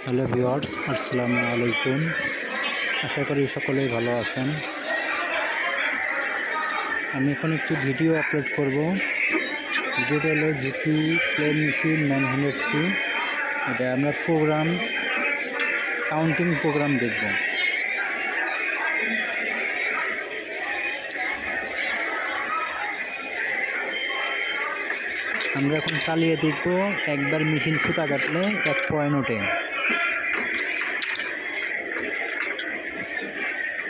Hello viewers, আসসালামু আলাইকুম। আশা করি সকলেই ভালো আছেন। আমি এখন একটি ভিডিও আপলোড করব। ভিডিওটা হলো জিপি প্লে মেশিন 900C। এটা আমরা কাউন্টিং প্রোগ্রাম দেখব। আমরা এখন চালিয়ে দেখব একবার মেশিন সুতা কাটলে 1 পয়েন্ট ওঠে।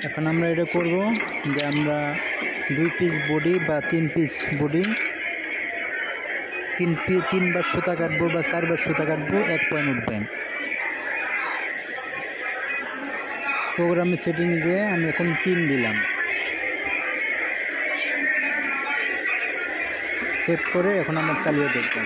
এখন আমরা এটা করব যে আমরা 2 পিস বডি বা 3 পিস বডি 3 বার সুতা কাটবো বা 4 বার সুতা কাটবো, 1 পয়েন্ট উঠবে। প্রোগ্রামের সেটিং দিয়ে আমি এখন 3 দিলাম, সেভ করে এখন আমরা চালিয়ে দেখব।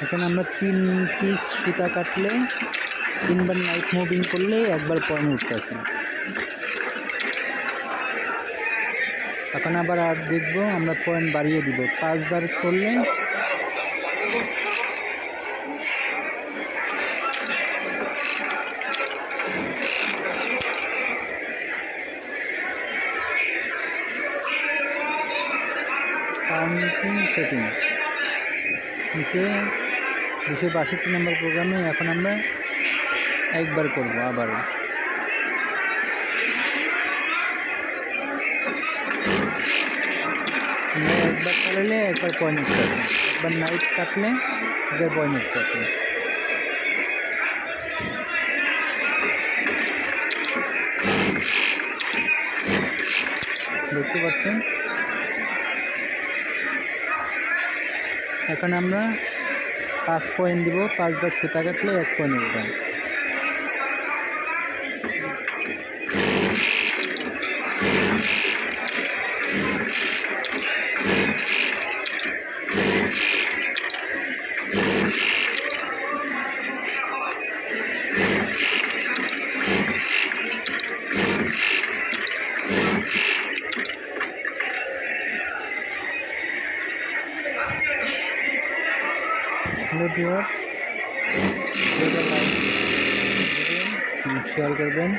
এখন আমরা 3 পিস সুতা কাটলে 3 বার নাইফ মুভিং করলে 1 বার পয়েন্ট উঠতেছে। এখন আবার আর দেখবো, আমরা পয়েন্ট বাড়িয়ে দিব। 5 বার করলে কাউন্টিং সেটিং নিচে 262 নম্বর প্রোগ্রামে এখন আমরা 1 বার করবো। আবার আমরা 1 বার চালালে 1 বার পয়েন্ট উঠতেছে, 1 বার নাইট কাটলে 1 বার পয়েন্ট উঠতেছে। দেখতে পাচ্ছেন। এখন আমরা 5 পয়েন্ট দিব। 5 বার সুতা কাটলে 1 পয়েন্ট উঠবে। হ্যালো ভিউয়ার্স, শেয়ার করবেন।